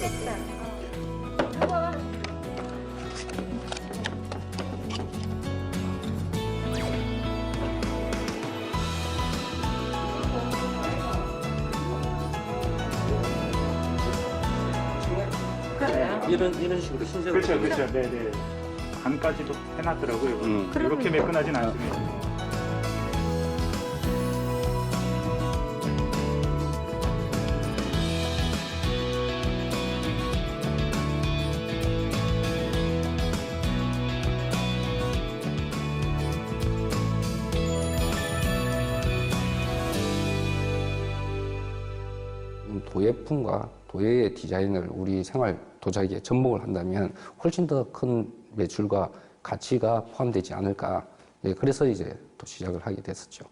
됐다. 봐봐. 이런 식으로 흰색으로. 그렇죠, 그렇죠. 네네. 간까지도 해놨더라고요. 이렇게 매끈하진 않습니다. 도예품과 도예의 디자인을 우리 생활 도자기에 접목을 한다면 훨씬 더 큰 매출과 가치가 포함되지 않을까. 예, 그래서 이제 또 시작을 하게 됐었죠.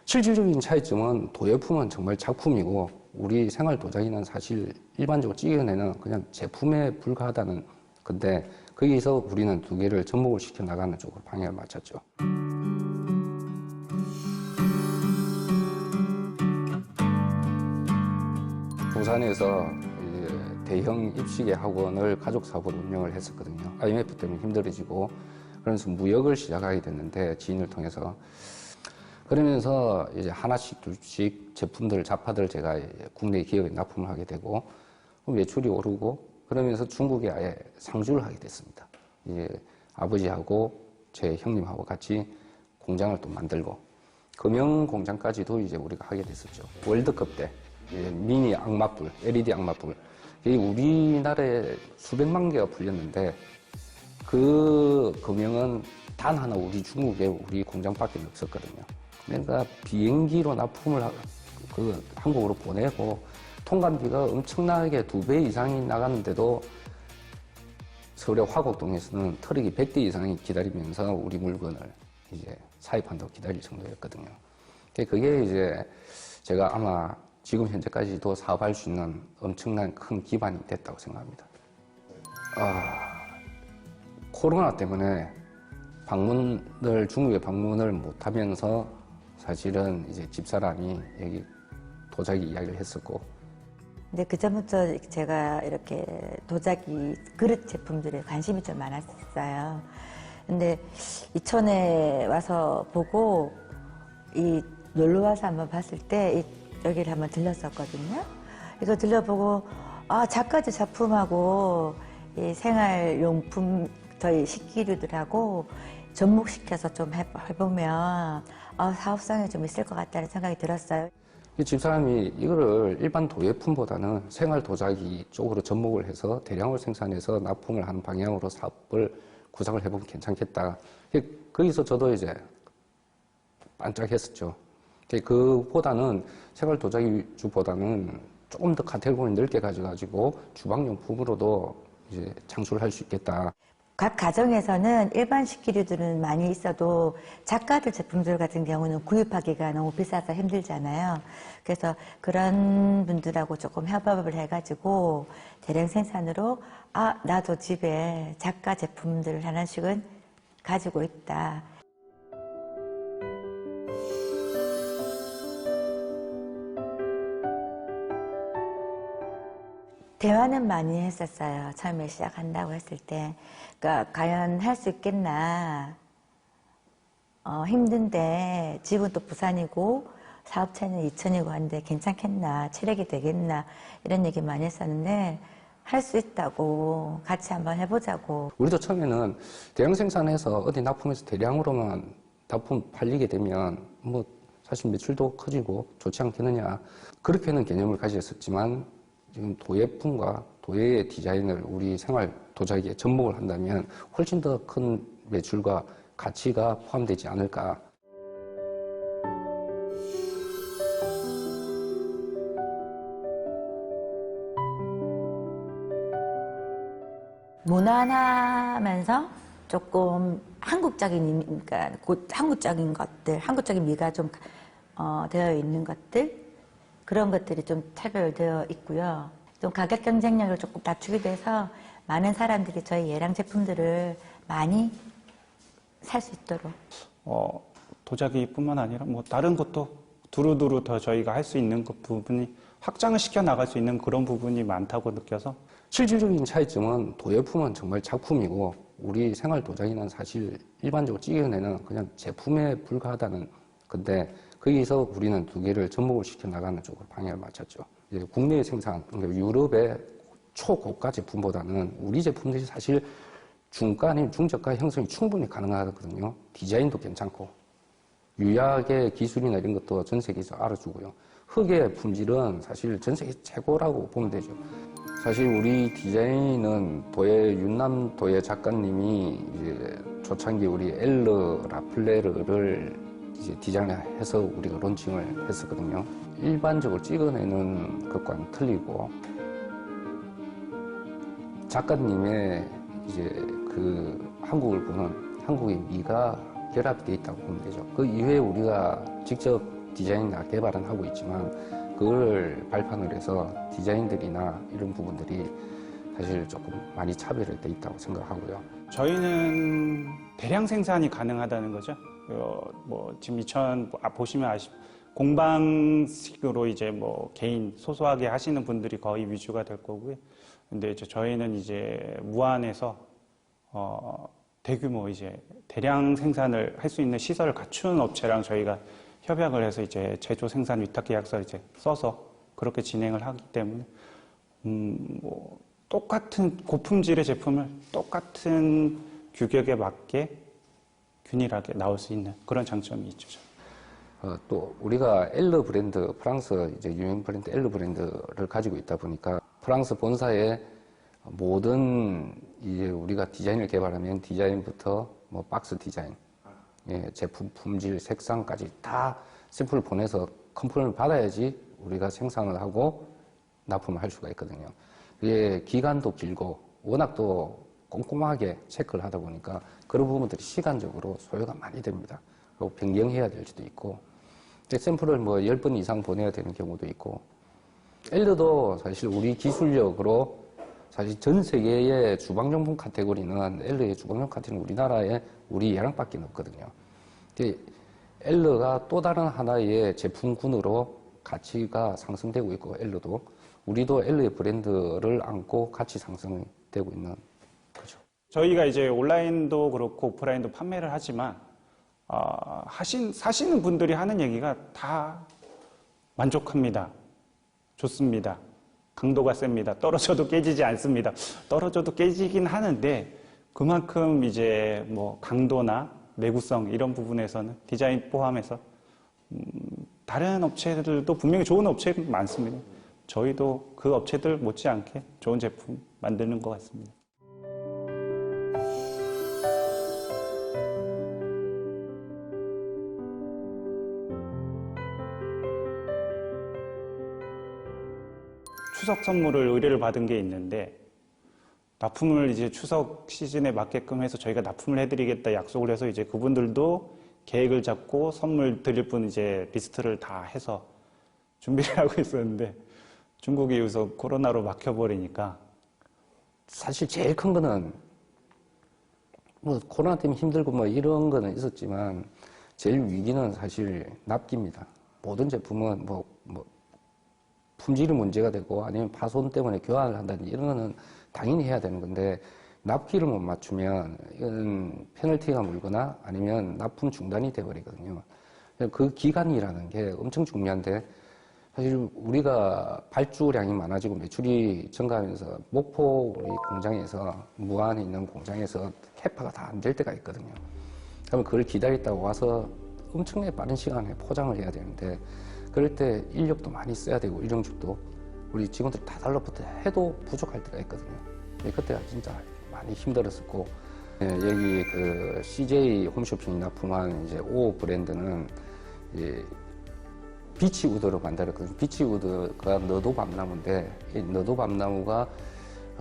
실질적인 차이점은 도예품은 정말 작품이고 우리 생활 도자기는 사실 일반적으로 찍어내는 그냥 제품에 불과하다는 건데 거기서 우리는 두 개를 접목을 시켜 나가는 쪽으로 방향을 맞췄죠. 부산에서 이제 대형 입시계 학원을 가족 사업으로 운영을 했었거든요. IMF 때문에 힘들어지고 그래서 무역을 시작하게 됐는데 지인을 통해서 그러면서 이제 하나씩 둘씩 제품들 잡화들 제가 국내 기업에 납품을 하게 되고 매출이 오르고 그러면서 중국에 아예 상주를 하게 됐습니다. 이제 아버지하고 제 형님하고 같이 공장을 또 만들고 금형 공장까지도 이제 우리가 하게 됐었죠. 월드컵 때 미니 악마불, LED 악마불. 이게 우리나라에 수백만 개가 풀렸는데 그 금형은 단 하나 우리 중국에 우리 공장밖에 없었거든요. 그러니까 비행기로 납품을 한국으로 보내고 통관비가 엄청나게 2배 이상이 나갔는데도 서울의 화곡동에서는 트럭이 100대 이상이 기다리면서 우리 물건을 이제 사입한다고 기다릴 정도였거든요. 그게 이제 제가 아마 지금 현재까지도 사업할 수 있는 엄청난 큰 기반이 됐다고 생각합니다. 코로나 때문에 중국에 방문을 못하면서 사실은 이제 집사람이 여기 도자기 이야기를 했었고. 근데 그 전부터 제가 이렇게 도자기 그릇 제품들에 관심이 좀 많았어요. 근데 이천에 와서 보고 놀러 와서 한번 봤을 때 여기를 한번 들렀었거든요. 이거 들려보고 작가들 작품하고 이 생활용품 저희 식기류들하고 접목시켜서 좀 해보면 사업성이 좀 있을 것 같다는 생각이 들었어요. 집사람이 이거를 일반 도예품보다는 생활 도자기 쪽으로 접목을 해서 대량으로 생산해서 납품을 하는 방향으로 사업을 구상을 해보면 괜찮겠다. 거기서 저도 이제 반짝했었죠. 그보다는 생활 도자기주보다는 조금 더 카테고리 넓게 가져가지고 주방용품으로도 이제 창출을 할 수 있겠다. 각 가정에서는 일반 식기류들은 많이 있어도 작가들 제품들 같은 경우는 구입하기가 너무 비싸서 힘들잖아요. 그래서 그런 분들하고 조금 협업을 해가지고 대량 생산으로 나도 집에 작가 제품들 하나씩은 가지고 있다. 대화는 많이 했었어요. 처음에 시작한다고 했을 때. 그러니까 과연 할 수 있겠나. 힘든데 집은 또 부산이고 사업체는 이천이고 한데 괜찮겠나. 체력이 되겠나. 이런 얘기 많이 했었는데 할 수 있다고 같이 한번 해보자고. 우리도 처음에는 대량 생산해서 어디 납품해서 대량으로만 납품 팔리게 되면 뭐 사실 매출도 커지고 좋지 않겠느냐. 그렇게는 개념을 가졌었지만 지금 도예품과 도예의 디자인을 우리 생활 도자기에 접목을 한다면 훨씬 더 큰 매출과 가치가 포함되지 않을까. 무난하면서 조금 그러니까 한국적인 것들, 한국적인 미가 좀 되어 있는 것들, 그런 것들이 좀 차별되어 있고요. 좀 가격 경쟁력을 조금 낮추기도 해서 많은 사람들이 저희 예랑 제품들을 많이 살 수 있도록. 도자기뿐만 아니라 뭐 다른 것도 두루두루 더 저희가 할 수 있는 것 부분이 확장을 시켜 나갈 수 있는 그런 부분이 많다고 느껴서 실질적인 차이점은 도예품은 정말 작품이고 우리 생활 도자기는 사실 일반적으로 찍어내는 그냥 제품에 불과하다는 건데 거기서 우리는 두 개를 접목을 시켜 나가는 쪽으로 방향을 맞췄죠. 이제 국내 생산, 그러니까 유럽의 초고가 제품보다는 우리 제품들이 사실 중가 아니면 중저가 형성이 충분히 가능하거든요. 디자인도 괜찮고 유약의 기술이나 이런 것도 전 세계에서 알아주고요. 흙의 품질은 사실 전 세계 최고라고 보면 되죠. 사실 우리 디자인은 윤남 도예 작가님이 이제 초창기 우리 엘르 라플레르를 이제 디자인해서 우리가 론칭을 했었거든요. 일반적으로 찍어내는 것과는 틀리고 작가님의 이제 그 한국을 보는 한국의 미가 결합되어 있다고 보면 되죠. 그 이외에 우리가 직접 디자인이나 개발은 하고 있지만 그걸 발판을 해서 디자인들이나 이런 부분들이 사실 조금 많이 차별화되어 있다고 생각하고요. 저희는 대량 생산이 가능하다는 거죠. 뭐 지금 보시면 공방식으로 이제 뭐 개인 소소하게 하시는 분들이 거의 위주가 될 거고요. 근데 이제 저희는 이제 무안에서 대규모 이제 대량 생산을 할 수 있는 시설을 갖춘 업체랑 저희가 협약을 해서 이제 제조 생산 위탁 계약서를 이제 써서 그렇게 진행을 하기 때문에 뭐 똑같은 고품질의 제품을 똑같은 규격에 맞게 균일하게 나올 수 있는 그런 장점이 있죠. 또 우리가 엘르 브랜드, 프랑스 이제 유명 브랜드 엘르 브랜드를 가지고 있다 보니까 프랑스 본사에 모든 이제 우리가 디자인을 개발하면 디자인부터 뭐 박스 디자인, 예, 제품 품질, 색상까지 다 샘플을 보내서 컨펌을 받아야지 우리가 생산을 하고 납품을 할 수가 있거든요. 이게 기간도 길고 워낙 또 꼼꼼하게 체크를 하다 보니까 그런 부분들이 시간적으로 소요가 많이 됩니다. 그리고 변경해야 될 수도 있고 샘플을 뭐 10번 이상 보내야 되는 경우도 있고 엘르도 사실 우리 기술력으로 사실 전 세계의 주방용품 카테고리는 엘르의 주방용 카테고리는 우리나라에 우리 얘랑밖에 없거든요. 엘르가 또 다른 하나의 제품군으로 가치가 상승되고 있고 엘르도 우리도 엘르의 브랜드를 안고 같이 상승이 되고 있는 거죠. 저희가 이제 온라인도 그렇고 오프라인도 판매를 하지만 사시는 분들이 하는 얘기가 다 만족합니다. 좋습니다. 강도가 셉니다. 떨어져도 깨지지 않습니다. 떨어져도 깨지긴 하는데 그만큼 이제 뭐 강도나 내구성 이런 부분에서는 디자인 포함해서 다른 업체들도 분명히 좋은 업체가 많습니다. 저희도 그 업체들 못지않게 좋은 제품 만드는 것 같습니다. 추석 선물을 의뢰를 받은 게 있는데 납품을 이제 추석 시즌에 맞게끔 해서 저희가 납품을 해드리겠다 약속을 해서 이제 그분들도 계획을 잡고 선물 드릴 분 이제 리스트를 다 해서 준비를 하고 있었는데 중국이 여기서 코로나로 막혀버리니까 사실 제일 큰 거는 뭐 코로나 때문에 힘들고 뭐 이런 거는 있었지만 제일 위기는 사실 납기입니다. 모든 제품은 뭐 품질이 문제가 되고 아니면 파손 때문에 교환을 한다든지 이런 거는 당연히 해야 되는 건데 납기를 못 맞추면 이건 페널티가 물거나 아니면 납품 중단이 돼버리거든요. 그 기간이라는 게 엄청 중요한데 사실 우리가 발주량이 많아지고 매출이 증가하면서 목포 우리 공장에서 무안에 있는 공장에서 캐파가 다 안 될 때가 있거든요. 그러면 그걸 기다렸다고 와서 엄청나게 빠른 시간에 포장을 해야 되는데 그럴 때 인력도 많이 써야 되고 일용직도 우리 직원들 다 달라붙어 해도 부족할 때가 있거든요. 그때가 진짜 많이 힘들었었고 여기 그 CJ 홈쇼핑이 납품한 이제 5 브랜드는 이제 비치 우드로 만들었거든요. 비치 우드가 너도 밤나무인데 이 너도 밤나무가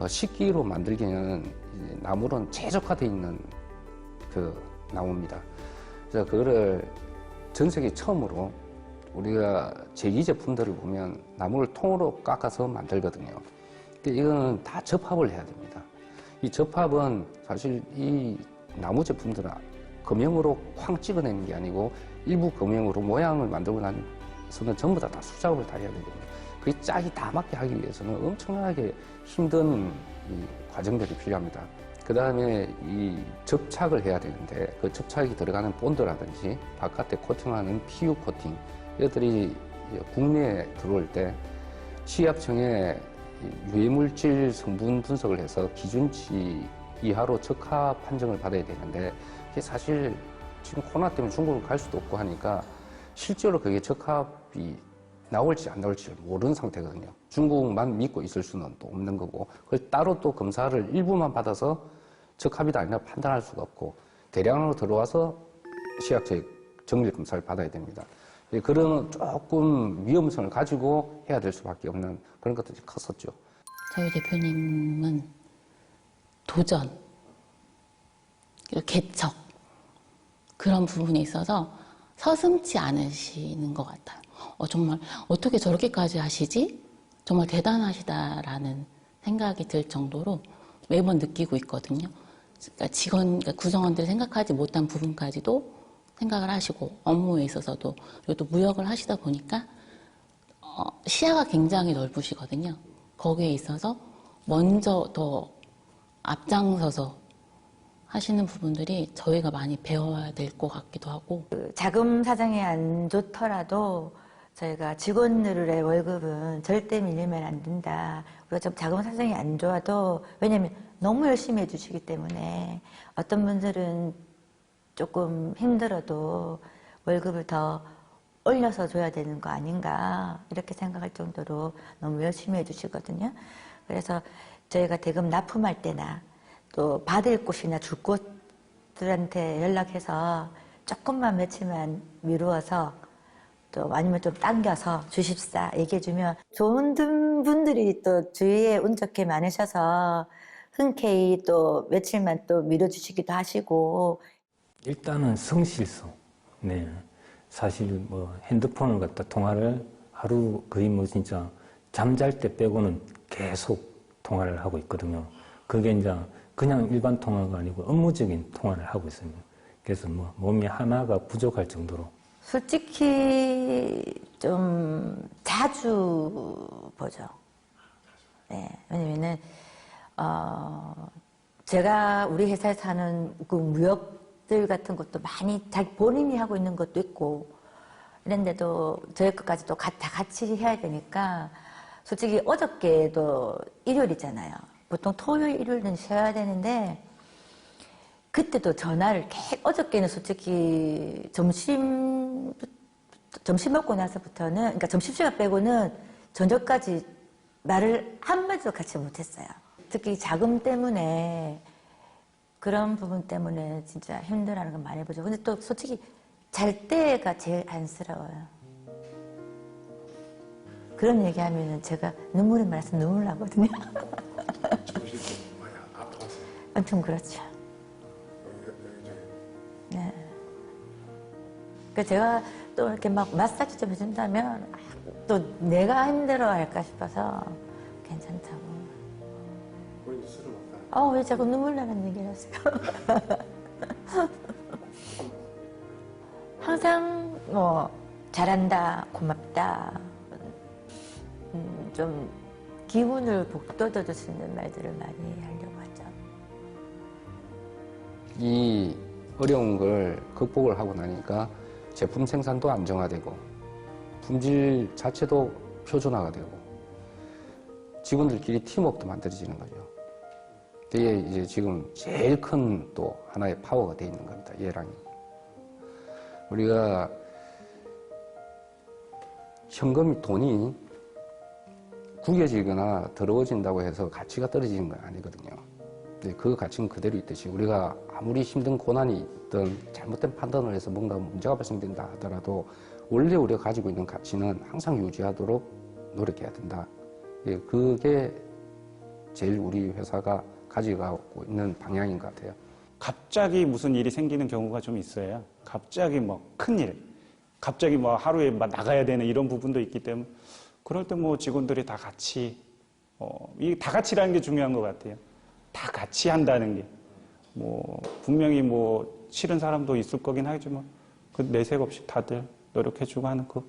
식기로 만들기에는 나무로는 최적화되어 있는 그 나무입니다. 그래서 그거를 전 세계 처음으로 우리가 제기 제품들을 보면 나무를 통으로 깎아서 만들거든요. 근데 이거는 다 접합을 해야 됩니다. 이 접합은 사실 이 나무 제품들은 금형으로 쾅 찍어내는 게 아니고 일부 금형으로 모양을 만들고 나서는 전부 다 수작업을 다 해야 되거든요. 그 짝이 다 맞게 하기 위해서는 엄청나게 힘든 이 과정들이 필요합니다. 그 다음에 이 접착을 해야 되는데 그 접착이 들어가는 본드라든지 바깥에 코팅하는 PU 코팅 이것들이 국내에 들어올 때 식약청에 유해물질 성분 분석을 해서 기준치 이하로 적합 판정을 받아야 되는데 이게 사실 지금 코로나 때문에 중국을 갈 수도 없고 하니까 실제로 그게 적합이 나올지 안 나올지 모르는 상태거든요. 중국만 믿고 있을 수는 또 없는 거고 그걸 따로 또 검사를 일부만 받아서 적합이다 아니라 판단할 수가 없고 대량으로 들어와서 식약처의 정밀 검사를 받아야 됩니다. 그런 조금 위험성을 가지고 해야 될 수밖에 없는 그런 것들이 컸었죠. 저희 대표님은 도전, 그리고 개척 그런 부분에 있어서 서슴지 않으시는 것 같아요. 정말 어떻게 저렇게까지 하시지? 정말 대단하시다라는 생각이 들 정도로 매번 느끼고 있거든요. 그러니까 구성원들이 생각하지 못한 부분까지도 생각을 하시고 업무에 있어서도 그리고 또 무역을 하시다 보니까 시야가 굉장히 넓으시거든요. 거기에 있어서 먼저 더 앞장서서 하시는 부분들이 저희가 많이 배워야 될 것 같기도 하고 그 자금 사정이 안 좋더라도 저희가 직원들의 월급은 절대 밀리면 안 된다. 우리가 좀 자금 사정이 안 좋아도 왜냐면 너무 열심히 해주시기 때문에 어떤 분들은 조금 힘들어도 월급을 더 올려서 줘야 되는 거 아닌가 이렇게 생각할 정도로 너무 열심히 해주시거든요. 그래서 저희가 대금 납품할 때나 또 받을 곳이나 줄 곳들한테 연락해서 조금만 며칠만 미루어서 또 아니면 좀 당겨서 주십사 얘기해주면 좋은 분들이 또 주위에 운 좋게 많으셔서 흔쾌히 또 며칠만 또 미뤄주시기도 하시고 일단은 성실성. 네. 사실 뭐 핸드폰을 갖다 통화를 하루 거의 뭐 진짜 잠잘 때 빼고는 계속 통화를 하고 있거든요. 그게 이제 그냥 일반 통화가 아니고 업무적인 통화를 하고 있습니다. 그래서 뭐 몸이 하나가 부족할 정도로. 솔직히 좀 자주 보죠. 네, 왜냐면은 제가 우리 회사에서 하는 그 무역들 같은 것도 많이 자기 본인이 하고 있는 것도 있고 이런데도 저희 것까지 또 다 같이 해야 되니까 솔직히 어저께도 일요일이잖아요. 보통 토요일, 일요일은 쉬어야 되는데 그때도 전화를 어저께는 솔직히 점심 먹고 나서부터는 그러니까 점심시간 빼고는 저녁까지 말을 한마디도 같이 못했어요. 특히 자금 때문에 그런 부분 때문에 진짜 힘들어하는 건 많이 보죠. 근데 또 솔직히 잘 때가 제일 안쓰러워요. 그런 얘기하면은 제가 눈물이 많아서 눈물 나거든요. 엄청 그렇죠. 네. 그 제가 또 이렇게 막 마사지 좀 해준다면 또 내가 힘들어할까 싶어서 괜찮다고. 왜 자꾸 눈물 나는 얘기를 하세요? 항상 뭐 잘한다, 고맙다, 좀 기분을 북돋아줄 수 있는 말들을 많이 하려고 하죠. 이 어려운 걸 극복을 하고 나니까 제품 생산도 안정화되고 품질 자체도 표준화가 되고 직원들끼리 팀워크도 만들어지는 거죠. 그게 이제 지금 제일 큰 또 하나의 파워가 되어 있는 겁니다. 얘랑이. 우리가 현금이 돈이 구겨지거나 더러워진다고 해서 가치가 떨어지는 건 아니거든요. 근데 그 가치는 그대로 있듯이 우리가 아무리 힘든 고난이 있든 잘못된 판단을 해서 뭔가 문제가 발생된다 하더라도 원래 우리가 가지고 있는 가치는 항상 유지하도록 노력해야 된다. 그게 제일 우리 회사가 가져가고 있는 방향인 것 같아요. 갑자기 무슨 일이 생기는 경우가 좀 있어요. 갑자기 뭐 큰일, 갑자기 뭐 하루에 막 나가야 되는 이런 부분도 있기 때문에 그럴 때 뭐 직원들이 다 같이 이 다 같이라는 게 중요한 것 같아요. 다 같이 한다는 게 뭐 분명히 뭐 싫은 사람도 있을 거긴 하지만 그 내색 없이 다들 노력해주고 하는 그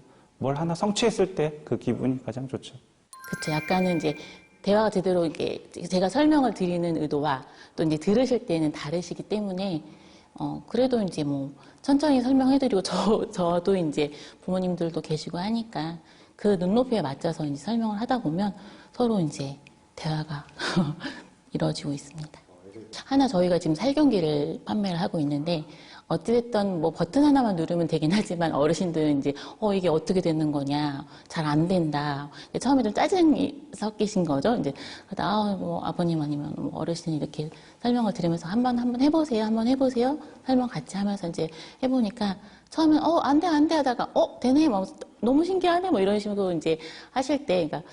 뭘 하나 성취했을 때 그 기분이 가장 좋죠. 그렇죠. 약간은 이제 대화가 제대로 이게 제가 설명을 드리는 의도와 또 이제 들으실 때는 다르시기 때문에 그래도 이제 뭐 천천히 설명해드리고 저도 이제 부모님들도 계시고 하니까 그 눈높이에 맞춰서 이제 설명을 하다 보면 서로 이제 대화가 이루어지고 있습니다. 하나 저희가 지금 살경기를 판매를 하고 있는데 어찌됐든 뭐 버튼 하나만 누르면 되긴 하지만 어르신들은 이제 이게 어떻게 되는 거냐 잘 안 된다. 처음에 좀 짜증이 섞이신 거죠. 이제 그러다 뭐 아버님 아니면 뭐 어르신이 이렇게 설명을 들으면서 한번 해보세요, 한번 해보세요. 설명 같이 하면서 이제 해보니까 처음엔 안 돼 하다가 되네, 뭐 너무 신기하네, 뭐 이런 식으로 이제 하실 때, 그러니까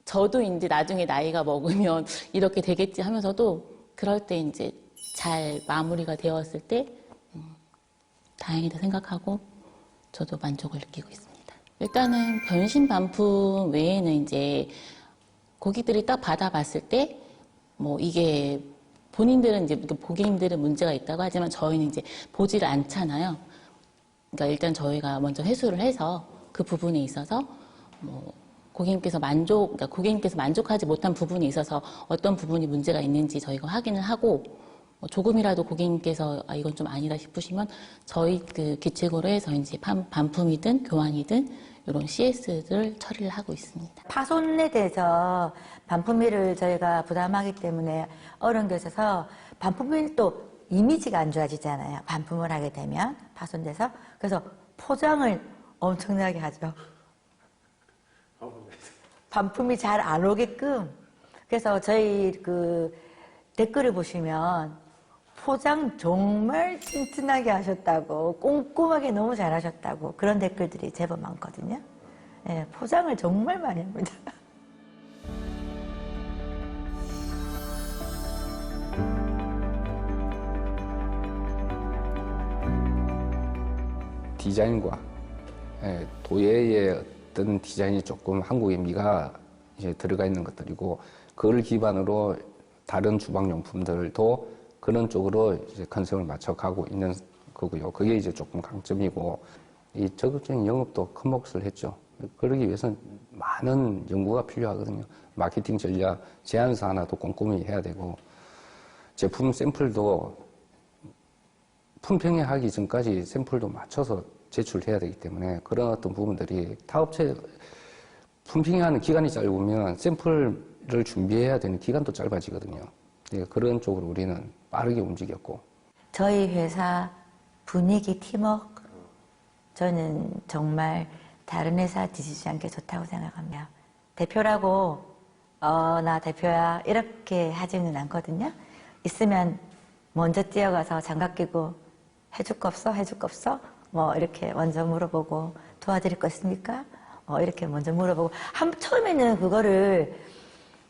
저도 이제 나중에 나이가 먹으면 이렇게 되겠지 하면서도 그럴 때 이제 잘 마무리가 되었을 때 다행이다 생각하고 저도 만족을 느끼고 있습니다. 일단은 변신 반품 외에는 이제 고객들이 딱 받아봤을 때 뭐 이게 본인들은 이제 고객님들은 문제가 있다고 하지만 저희는 이제 보지를 않잖아요. 그러니까 일단 저희가 먼저 회수를 해서 그 부분에 있어서 뭐 고객님께서 만족하지 못한 부분이 있어서 어떤 부분이 문제가 있는지 저희가 확인을 하고 조금이라도 고객님께서 이건 좀 아니다 싶으시면 저희 그 기책으로 해서 이제 반품이든 교환이든 이런 CS를 처리를 하고 있습니다. 파손에 대해서 반품비를 저희가 부담하기 때문에 어려운 게 있어서 반품비는 또 이미지가 안 좋아지잖아요. 반품을 하게 되면 파손돼서. 그래서 포장을 엄청나게 하죠. 반품이 잘 안 오게끔. 그래서 저희 그 댓글을 보시면 포장 정말 튼튼하게 하셨다고, 꼼꼼하게 너무 잘하셨다고 그런 댓글들이 제법 많거든요. 네, 포장을 정말 많이 합니다. 디자인과 도예의 어떤 디자인이 조금 한국의 미가 이제 들어가 있는 것들이고 그걸 기반으로 다른 주방용품들도 그런 쪽으로 이제 컨셉을 맞춰 가고 있는 거고요. 그게 이제 조금 강점이고 이 적극적인 영업도 큰 몫을 했죠. 그러기 위해서는 많은 연구가 필요하거든요. 마케팅 전략, 제안서 하나도 꼼꼼히 해야 되고 제품 샘플도 품평회 하기 전까지 샘플도 맞춰서 제출해야 되기 때문에 그런 어떤 부분들이 타업체 품평회하는 기간이 짧으면 샘플을 준비해야 되는 기간도 짧아지거든요. 그런 쪽으로 우리는 빠르게 움직였고. 저희 회사 분위기, 팀워크, 저는 정말 다른 회사 뒤지지 않게 좋다고 생각합니다. 대표라고, 나 대표야, 이렇게 하지는 않거든요. 있으면 먼저 뛰어가서 장갑 끼고 해줄 거 없어? 해줄 거 없어? 뭐, 이렇게 먼저 물어보고, 도와드릴 거 있습니까? 이렇게 먼저 물어보고. 처음에는 그거를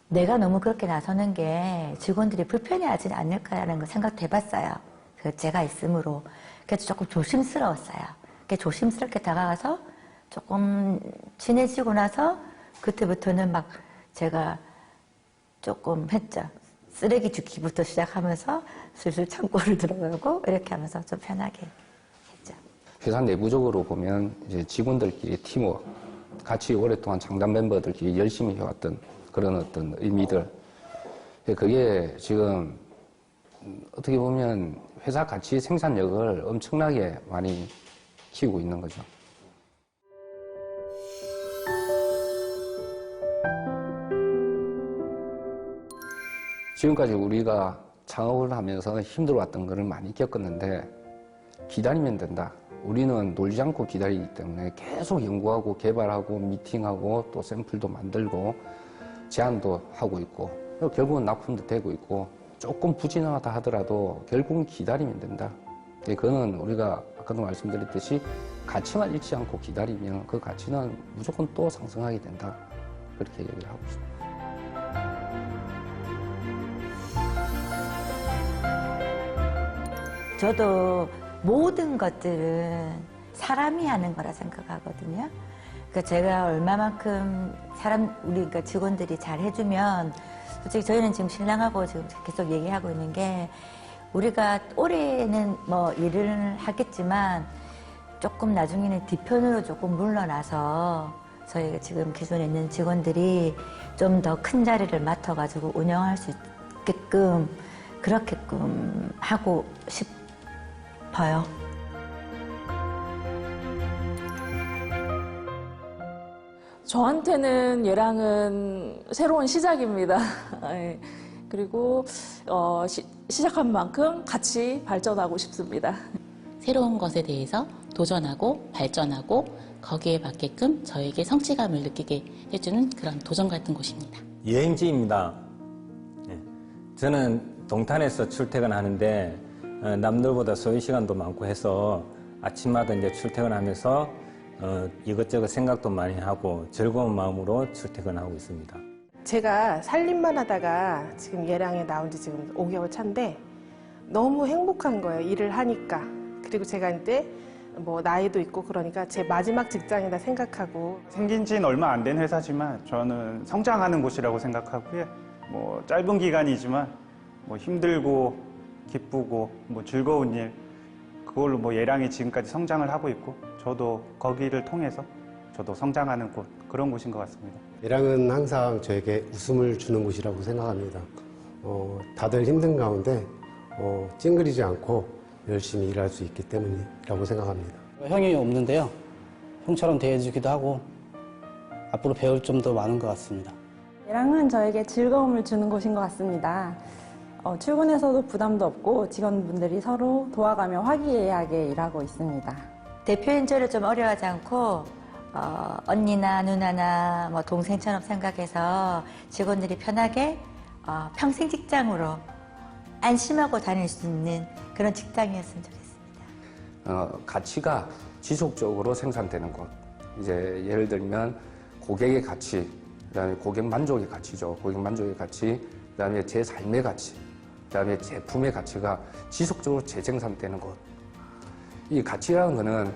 내가 너무 그렇게 나서는 게 직원들이 불편해하지 않을까라는 거 생각도 해봤어요. 제가 있으므로. 그래서 조금 조심스러웠어요. 조심스럽게 다가가서 조금 친해지고 나서 그때부터는 막 제가 조금 했죠. 쓰레기 줍기부터 시작하면서 슬슬 창고를 들어가고 이렇게 하면서 좀 편하게 했죠. 회사 내부적으로 보면 이제 직원들끼리 팀워크, 같이 오랫동안 창단 멤버들끼리 열심히 해왔던 그런 어떤 의미들. 그게 지금 어떻게 보면 회사 가치 생산력을 엄청나게 많이 키우고 있는 거죠. 지금까지 우리가 창업을 하면서 힘들어왔던 것을 많이 겪었는데 기다리면 된다. 우리는 놀지 않고 기다리기 때문에 계속 연구하고 개발하고 미팅하고 또 샘플도 만들고 제안도 하고 있고 결국은 납품도 되고 있고 조금 부진하다 하더라도 결국은 기다리면 된다. 그거는 우리가 아까도 말씀드렸듯이 가치만 잃지 않고 기다리면 그 가치는 무조건 또 상승하게 된다. 그렇게 얘기를 하고 있습니다. 저도 모든 것들은 사람이 하는 거라 생각하거든요. 그러니까 제가 얼마만큼 우리 직원들이 잘 해주면, 솔직히 저희는 지금 신랑하고 지금 계속 얘기하고 있는 게, 우리가 올해는 뭐 일을 하겠지만, 조금 나중에는 뒤편으로 조금 물러나서 저희가 지금 기존에 있는 직원들이 좀 더 큰 자리를 맡아가지고 운영할 수 있게끔 그렇게끔 하고 싶어요. 저한테는 얘랑은 새로운 시작입니다. 예. 그리고 시작한 만큼 같이 발전하고 싶습니다. 새로운 것에 대해서 도전하고 발전하고 거기에 맞게끔 저에게 성취감을 느끼게 해주는 그런 도전 같은 곳입니다. 여행지입니다. 예. 저는 동탄에서 출퇴근하는데 남들보다 소요 시간도 많고 해서 아침마다 이제 출퇴근하면서 이것저것 생각도 많이 하고 즐거운 마음으로 출퇴근하고 있습니다. 제가 살림만 하다가 지금 얘랑에 나온 지 지금 5개월 차인데 너무 행복한 거예요. 일을 하니까. 그리고 제가 이제 뭐 나이도 있고 그러니까 제 마지막 직장이다 생각하고. 생긴 지는 얼마 안 된 회사지만 저는 성장하는 곳이라고 생각하고요. 뭐 짧은 기간이지만 뭐 힘들고 기쁘고 뭐 즐거운 일 그걸로 뭐 얘랑이 지금까지 성장을 하고 있고 저도 거기를 통해서 저도 성장하는 곳 그런 곳인 것 같습니다. 얘랑은 항상 저에게 웃음을 주는 곳이라고 생각합니다. 다들 힘든 가운데 찡그리지 않고 열심히 일할 수 있기 때문이라고 생각합니다. 형이 없는데요. 형처럼 대해주기도 하고 앞으로 배울 점도 많은 것 같습니다. 얘랑은 저에게 즐거움을 주는 곳인 것 같습니다. 출근해서도 부담도 없고 직원분들이 서로 도와가며 화기애애하게 일하고 있습니다. 대표인 저를 좀 어려워하지 않고 언니나 누나나 뭐 동생처럼 생각해서 직원들이 편하게 평생 직장으로 안심하고 다닐 수 있는 그런 직장이었으면 좋겠습니다. 가치가 지속적으로 생산되는 곳. 이제 예를 들면 고객의 가치, 그다음에 고객 만족의 가치죠. 고객 만족의 가치, 그다음에 제 삶의 가치, 그다음에 제품의 가치가 지속적으로 재생산되는 곳. 이 가치라는 거는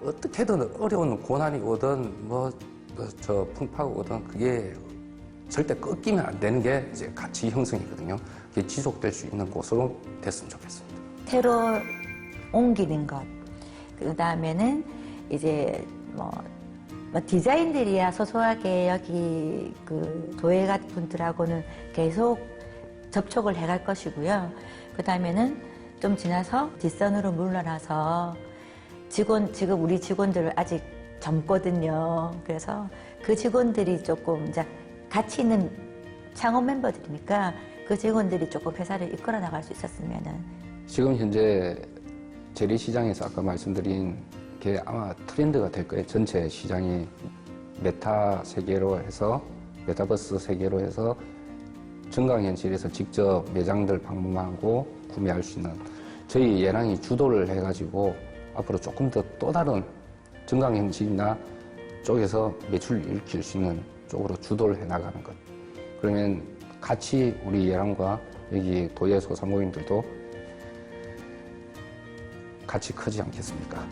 어떻게든 어려운 고난이 오든 풍파가 오든 그게 절대 꺾이면 안 되는 게 이제 가치 형성이거든요. 그게 지속될 수 있는 곳으로 됐으면 좋겠습니다. 새로 옮기는 것. 그 다음에는 이제 뭐 디자인들이야 소소하게 여기 그 도예가 분들하고는 계속 접촉을 해갈 것이고요. 그 다음에는 좀 지나서 뒷선으로 물러나서 지금 우리 직원들 아직 젊거든요. 그래서 그 직원들이 조금 이제 같이 있는 창업 멤버들이니까 그 직원들이 조금 회사를 이끌어 나갈 수 있었으면은. 지금 현재 재래시장에서 아까 말씀드린 게 아마 트렌드가 될 거예요. 전체 시장이 메타 세계로 해서 메타버스 세계로 해서 증강현실에서 직접 매장들 방문하고 구매할 수 있는 저희 얘랑이 주도를 해가지고 앞으로 조금 더 또 다른 증강현실이나 쪽에서 매출을 일으킬 수 있는 쪽으로 주도를 해나가는 것. 그러면 같이 우리 얘랑과 여기 도예 소상공인들도 같이 크지 않겠습니까?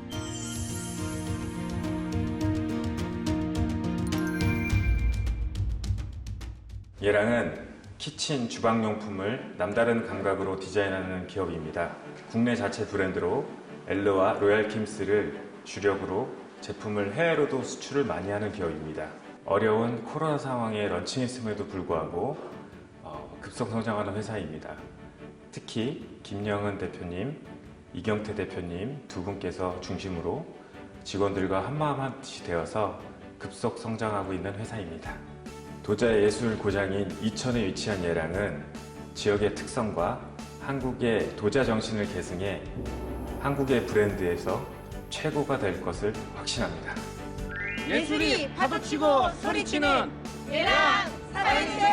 얘랑은 키친 주방용품을 남다른 감각으로 디자인하는 기업입니다. 국내 자체 브랜드로 엘르와 로얄킴스를 주력으로 제품을 해외로도 수출을 많이 하는 기업입니다. 어려운 코로나 상황에 런칭했음에도 불구하고 급속 성장하는 회사입니다. 특히 김영은 대표님, 이경태 대표님 두 분께서 중심으로 직원들과 한마음 한뜻이 되어서 급속 성장하고 있는 회사입니다. 도자의 예술 고장인 이천에 위치한 얘랑은 지역의 특성과 한국의 도자 정신을 계승해 한국의 브랜드에서 최고가 될 것을 확신합니다. 예술이 파도치고 소리치는 얘랑 살아있어요!